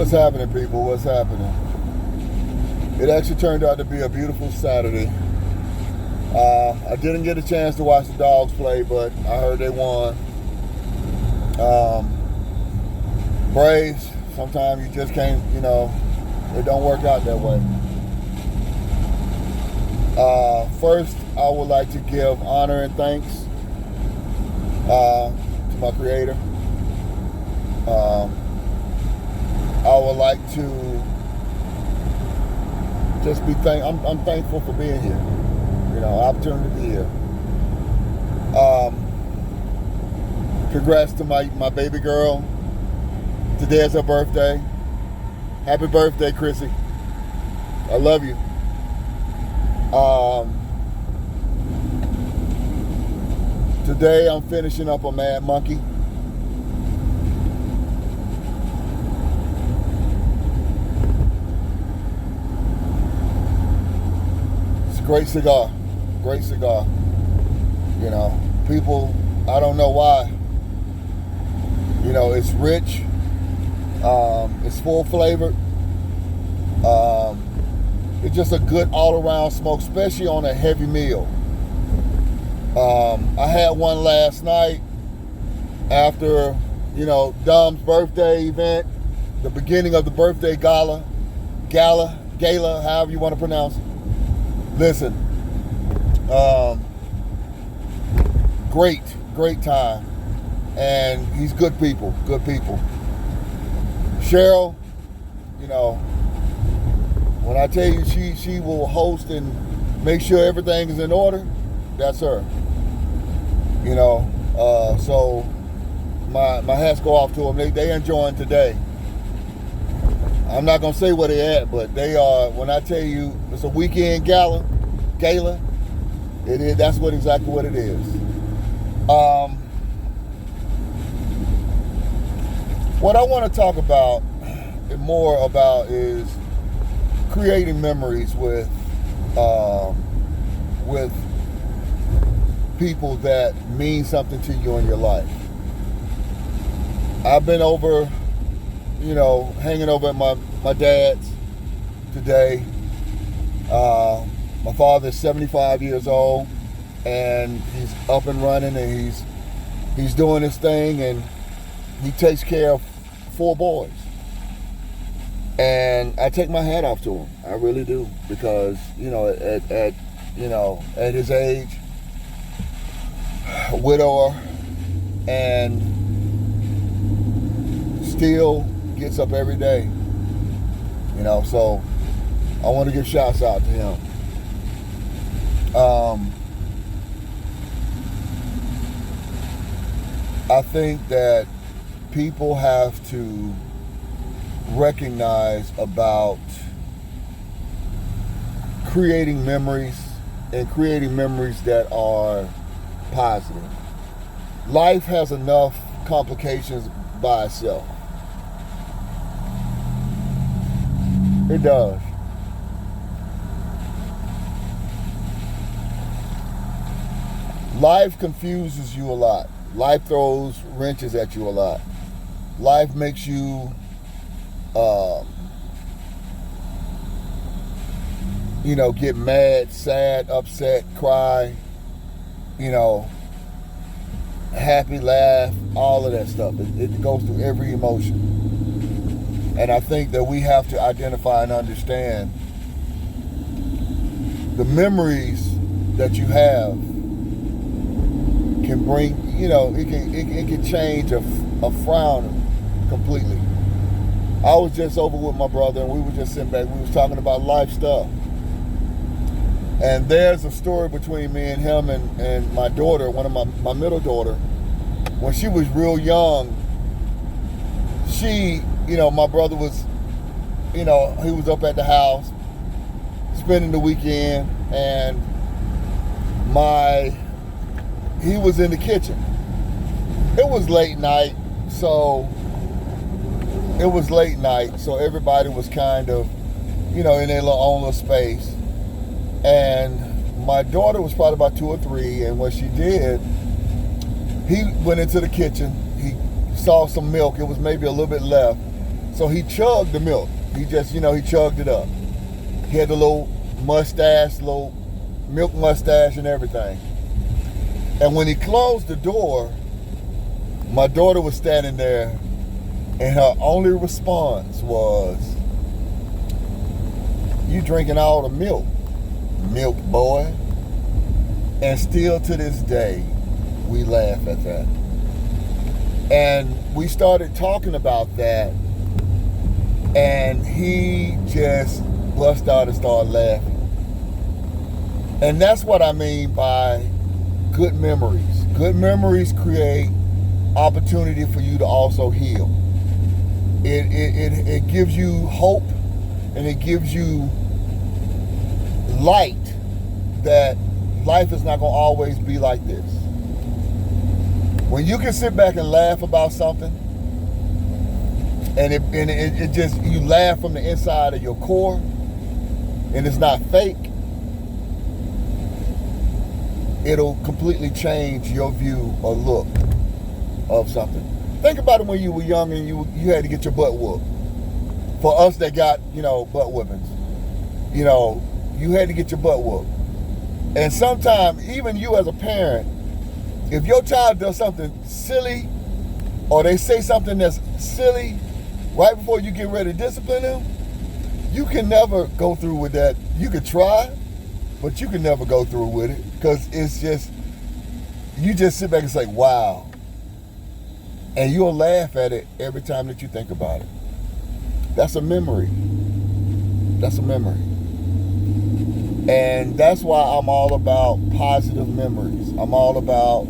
What's happening, people? What's happening? It actually turned out to be a beautiful Saturday. I didn't get a chance to watch the dogs play, but I heard they won. Braves, sometimes you just can't, it don't work out that way. First, I would like to give honor and thanks to my creator. I would like to just be I'm thankful for being here. Opportunity to be here. Congrats to my baby girl. Today is her birthday. Happy birthday, Chrissy. I love you. Today I'm finishing up a Mad Monkey. It's a great cigar. Great cigar. People, I don't know why. It's rich. It's full flavored. It's just a good all-around smoke, especially on a heavy meal. I had one last night after, Dom's birthday event, the beginning of the birthday gala, however you want to pronounce it. Listen, great time. And he's good people. Cheryl, when I tell you she will host and make sure everything is in order, that's her. So my hats go off to them. They enjoying today. I'm not gonna say where they at, but they are. When I tell you it's a weekend gala, it is. That's exactly what it is. What I want to talk about more about is creating memories with people that mean something to you in your life. I've been over, hanging over at my dad's today. My father's 75 years old, and he's up and running, and he's doing his thing, and he takes care of 4 boys. And I take my hat off to him. I really do, because at his age, widower, and still gets up every day. So I want to give shouts out to him. I think that people have to recognize about creating memories, and creating memories that are positive. Life has enough complications by itself. It does. Life confuses you a lot. Life throws wrenches at you a lot. Life makes you get mad, sad, upset, cry, happy, laugh, all of that stuff. It goes through every emotion. And I think that we have to identify and understand the memories that you have can bring, it can change a frown completely. I was just over with my brother, and we were just sitting back. We was talking about life stuff. And there's a story between me and him and my daughter, one of my middle daughter. When she was real young, my brother was, he was up at the house spending the weekend, and he was in the kitchen. It was late night, so everybody was kind of, in their own little space. And my daughter was probably about 2 or 3, and what she did, he went into the kitchen. He saw some milk. It was maybe a little bit left. So he chugged the milk. He just, he chugged it up. He had the little mustache, little milk mustache and everything. And when he closed the door, my daughter was standing there, and her only response was, "You drinking all the milk, milk boy." And still to this day, we laugh at that. And we started talking about that, and he just bust out and started laughing. And that's what I mean by good memories. Good memories create opportunity for you to also heal. It gives you hope, and it gives you light that life is not going to always be like this. When you can sit back and laugh about something, and it just, you laugh from the inside of your core, and it's not fake, it'll completely change your view or look of something. Think about it when you were young and you had to get your butt whooped. For us that got, butt whoopings, you had to get your butt whooped. And sometimes, even you as a parent, if your child does something silly, or they say something that's silly right before you get ready to discipline them, you can never go through with that. You could try, but you can never go through with it, because it's just, you just sit back and say, wow. And you'll laugh at it every time that you think about it. That's a memory. That's a memory. And that's why I'm all about positive memories. I'm all about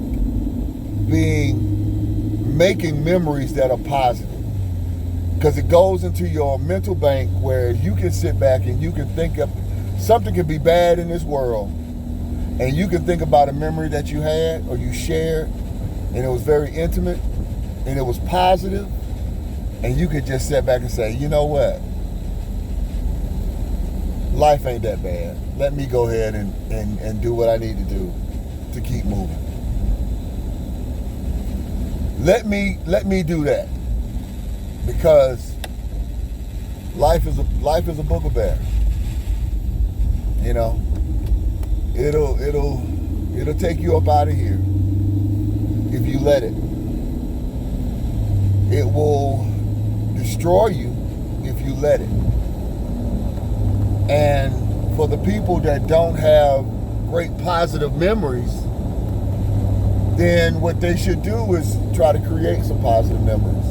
making memories that are positive. Because it goes into your mental bank where you can sit back and you can think of, something can be bad in this world, and you can think about a memory that you had or you shared, and it was very intimate, and it was positive, and you could just sit back and say, you know what? Life ain't that bad. Let me go ahead and do what I need to do to keep moving. Let me do that, because life is a booger bear. It'll take you up out of here if you let it. It will destroy you if you let it. And for the people that don't have great positive memories, then what they should do is try to create some positive memories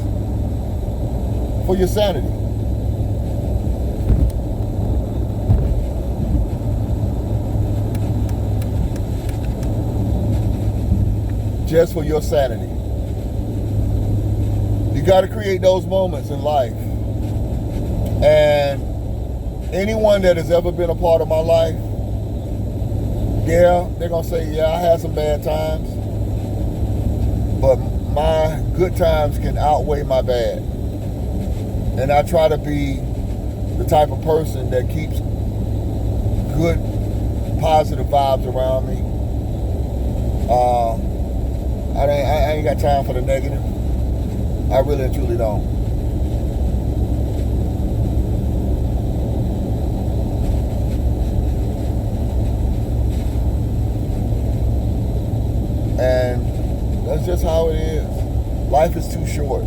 for your sanity. Just for your sanity. You got to create those moments in life. And anyone that has ever been a part of my life, yeah, they're going to say, yeah, I had some bad times, but my good times can outweigh my bad. And I try to be the type of person that keeps good, positive vibes around me. I ain't got time for the negative. I really and truly don't. And that's just how it is. Life is too short.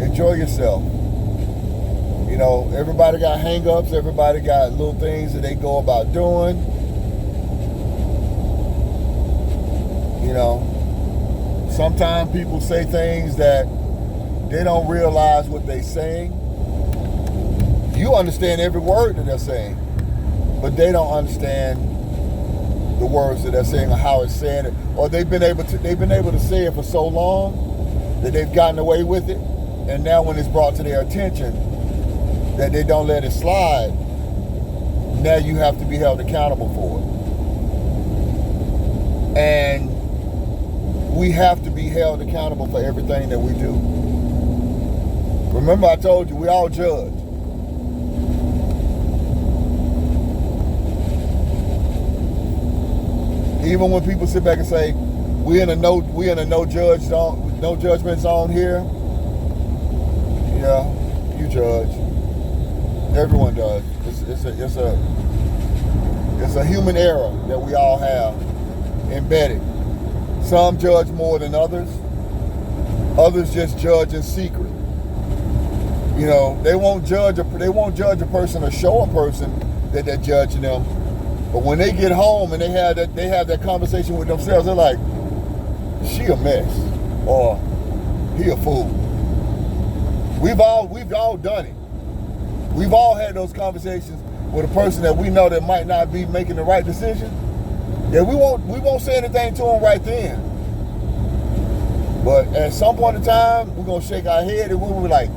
Enjoy yourself. Everybody got hang-ups. Everybody got little things that they go about doing. Sometimes people say things that they don't realize what they're saying. You understand every word that they're saying, but they don't understand the words that they're saying or how it's saying it. Or they've been able to say it for so long that they've gotten away with it, and now when it's brought to their attention that they don't let it slide, now you have to be held accountable for it. And we have to be held accountable for everything that we do. Remember, I told you, we all judge. Even when people sit back and say, we in a no judgment zone here. Yeah, you judge. Everyone does. It's a human error that we all have embedded. Some judge more than others. Others just judge in secret. You know, they won't judge a person or show a person that they're judging them. But when they get home and they have that conversation with themselves, they're like, she a mess, or he a fool. We've all done it. We've all had those conversations with a person that we know that might not be making the right decision. Yeah, we won't say anything to them right then. But at some point in time, we're gonna shake our head and we'll be like,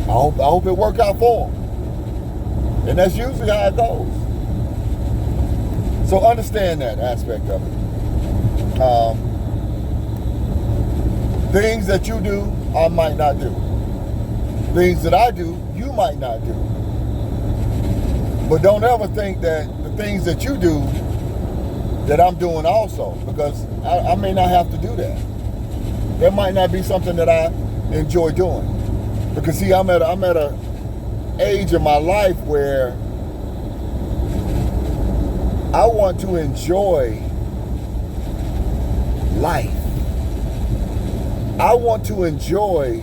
I hope it worked out for them. And that's usually how it goes. So understand that aspect of it. Things that you do, I might not do. Things that I do, you might not do. But don't ever think that the things that you do, that I'm doing also, because I may not have to do that. That might not be something that I enjoy doing. Because see, I'm at a age in my life where I want to enjoy life. I want to enjoy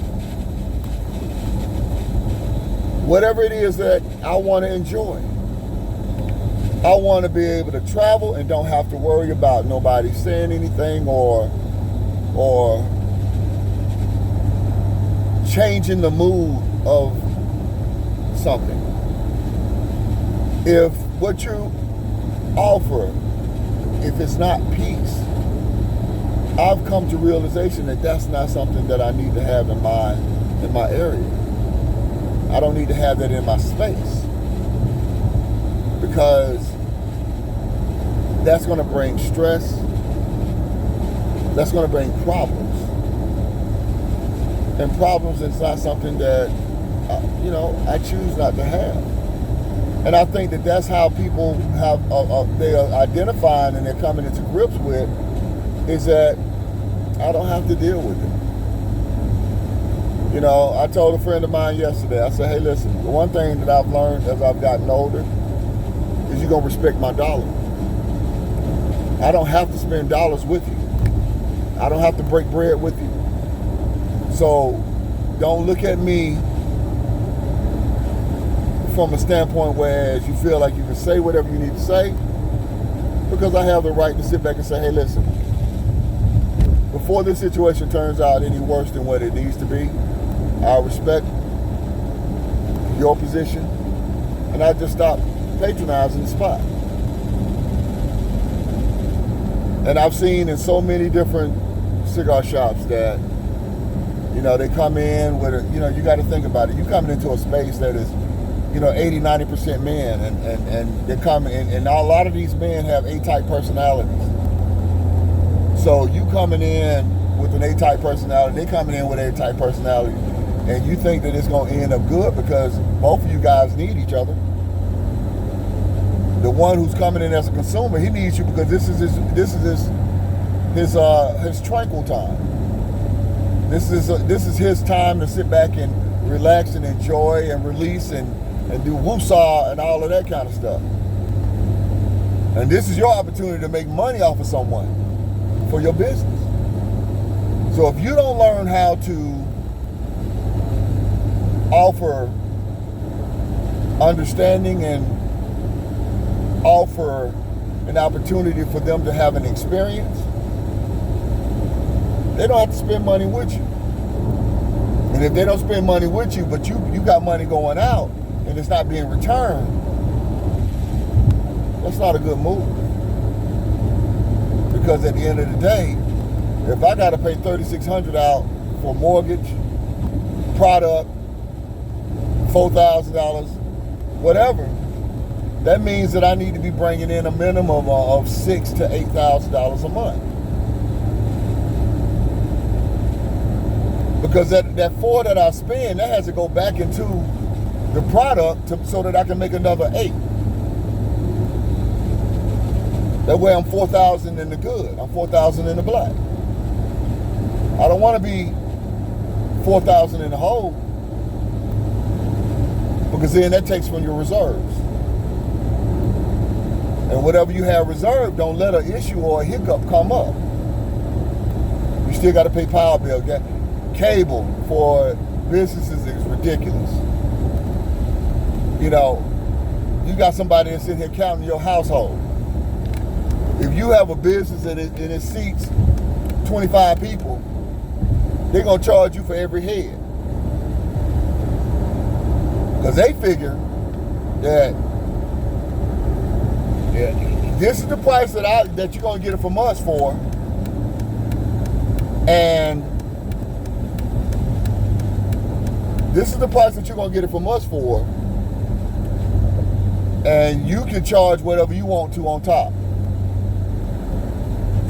whatever it is that I want to enjoy. I want to be able to travel and don't have to worry about nobody saying anything or changing the mood of something. If what you offer, if it's not peace, I've come to realization that that's not something that I need to have in my area. I don't need to have that in my space, because that's going to bring stress. That's going to bring problems. And problems is not something that, I choose not to have. And I think that that's how people they are identifying and they're coming into grips with, is that I don't have to deal with it. You know, I told a friend of mine yesterday, I said, hey, listen, the one thing that I've learned as I've gotten older is you're going to respect my dollar. I don't have to spend dollars with you. I don't have to break bread with you. So don't look at me from a standpoint where you feel like you can say whatever you need to say, because I have the right to sit back and say, hey, listen, before this situation turns out any worse than what it needs to be, I respect your position, and I just stop patronizing the spot. And I've seen in so many different cigar shops that, they come in with you got to think about it. You coming into a space that is, 80, 90% men, and they're coming in, and a lot of these men have A-type personalities. So you coming in with an A-type personality, they coming in with an A-type personality, and you think that it's going to end up good because both of you guys need each other. The one who's coming in as a consumer, he needs you because this is his tranquil time. This is his time to sit back and relax and enjoy and release and do woosah and all of that kind of stuff. And this is your opportunity to make money off of someone for your business. So if you don't learn how to offer understanding and offer an opportunity for them to have an experience, they don't have to spend money with you. And if they don't spend money with you, but you got money going out and it's not being returned, that's not a good move. Because at the end of the day, if I got to pay $3,600 out for mortgage, product, $4,000, whatever, that means that I need to be bringing in a minimum of $6,000 to $8,000 a month. Because that $4,000 that I spend, that has to go back into the product so that I can make another $8,000. That way I'm $4,000 in the good. I'm $4,000 in the black. I don't want to be 4,000 in the hole, because then that takes from your reserves. And whatever you have reserved, don't let an issue or a hiccup come up. You still got to pay power bill. Cable for businesses is ridiculous. You know, you got somebody that's sitting here counting your household. If you have a business and it seats 25 people, they're going to charge you for every head. Because they figure that this is the price that you're going to get it from us for. And this is the price that you're going to get it from us for. And you can charge whatever you want to on top.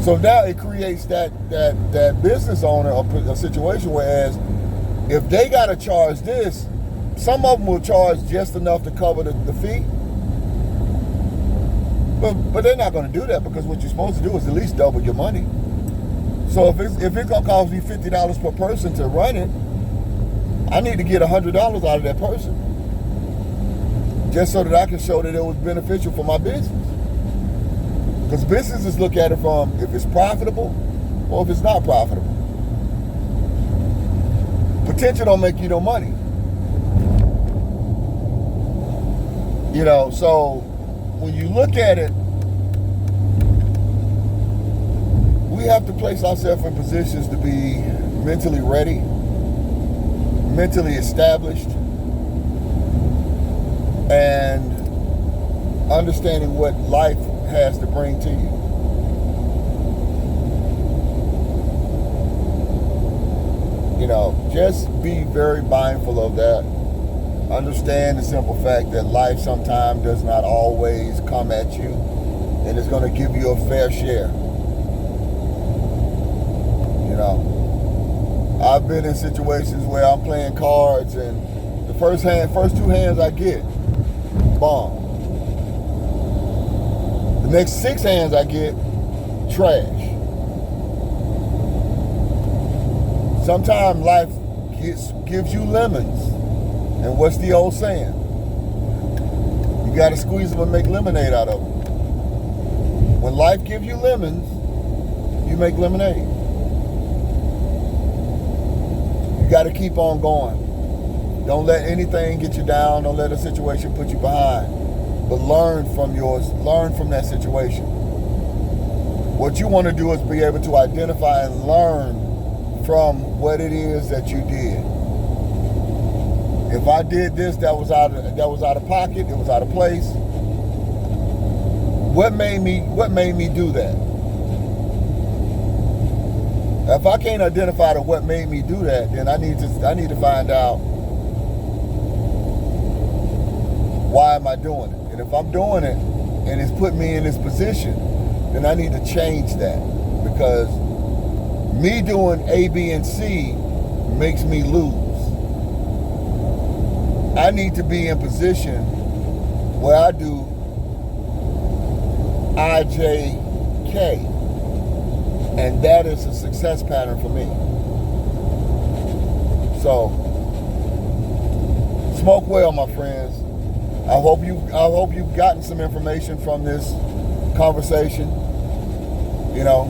So now it creates that business owner a situation, whereas if they got to charge this, some of them will charge just enough to cover the fee. But they're not going to do that, because what you're supposed to do is at least double your money. So if it's going to cost me $50 per person to run it, I need to get $100 out of that person, just so that I can show that it was beneficial for my business. Because businesses look at it from if it's profitable or if it's not profitable. Potential don't make you no money. You know, so when you look at it, we have to place ourselves in positions to be mentally ready, mentally established, and understanding what life has to bring to you. You know, just be very mindful of that. Understand the simple fact that life sometimes does not always come at you, and it's going to give you a fair share. You know, I've been in situations where I'm playing cards, and the first two hands I get, bomb. The next 6 hands I get, trash. Sometimes life gives you lemons. And what's the old saying? You got to squeeze them and make lemonade out of them. When life gives you lemons, you make lemonade. You got to keep on going. Don't let anything get you down. Don't let a situation put you behind. But learn from that situation. What you want to do is be able to identify and learn from what it is that you did. If I did this, that was out of pocket, it was out of place. What made me do that? If I can't identify what made me do that, then I need to find out, why am I doing it? And if I'm doing it and it's put me in this position, then I need to change that, because me doing A, B, and C makes me lose. I need to be in position where I do I, J, K. And that is a success pattern for me. So, smoke well, my friends. I hope you've gotten some information from this conversation. You know,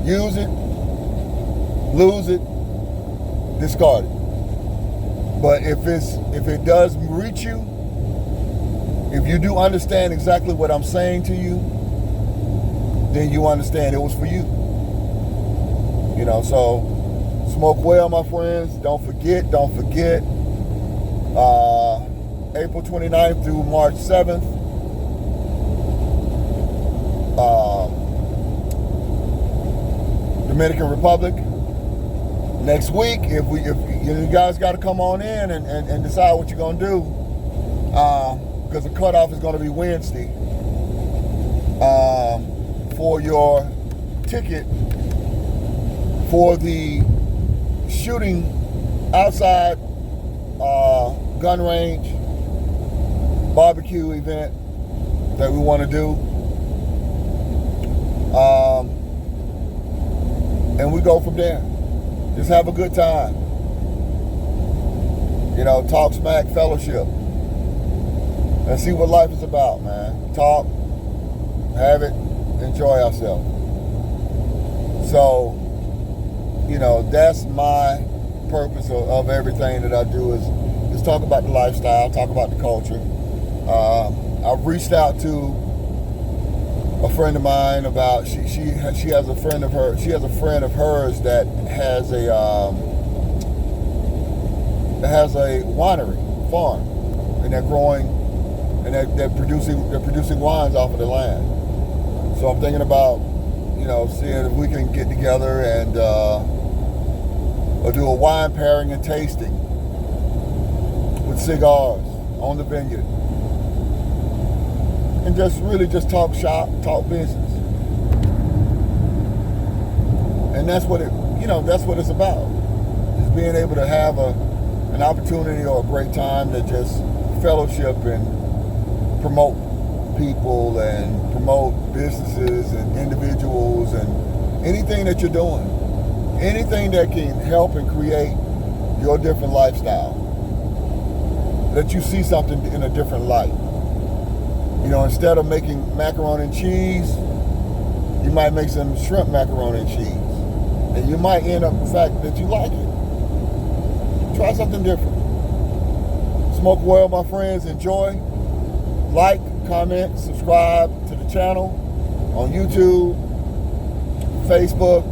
use it, lose it, discard it. But if it does reach you, if you do understand exactly what I'm saying to you, then you understand it was for you. You know, so smoke well, my friends. Don't forget. April 29th through March 7th. Dominican Republic. Next week, if you guys got to come on in and decide what you're going to do, because the cutoff is going to be Wednesday for your ticket for the shooting outside gun range barbecue event that we want to do. And we go from there. Just have a good time. You know, talk smack, fellowship. And see what life is about, man. Talk, have it, enjoy ourselves. So, you know, that's my purpose of everything that I do is talk about the lifestyle, talk about the culture. I've reached out to a friend of mine about she has a friend of hers that has a winery farm, and they're growing and they're producing wines off of the land. So I'm thinking about, you know, seeing if we can get together and or do a wine pairing and tasting with cigars on the vineyard, and just really just talk shop, talk business. And that's what it's about. Just being able to have an opportunity or a great time to just fellowship and promote people and promote businesses and individuals and anything that you're doing. Anything that can help and create your different lifestyle. That you see something in a different light. You know, instead of making macaroni and cheese, you might make some shrimp macaroni and cheese. And you might end up the fact that you like it. Try something different. Smoke well, my friends. Enjoy. Like, comment, subscribe to the channel on YouTube, Facebook,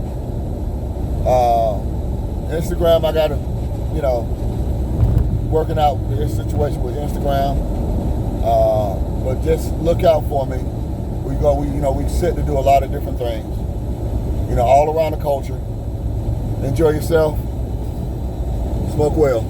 Instagram. I got to, you know, working out this situation with Instagram. But just look out for me. We sit to do a lot of different things, you know, all around the culture. Enjoy yourself. Smoke well.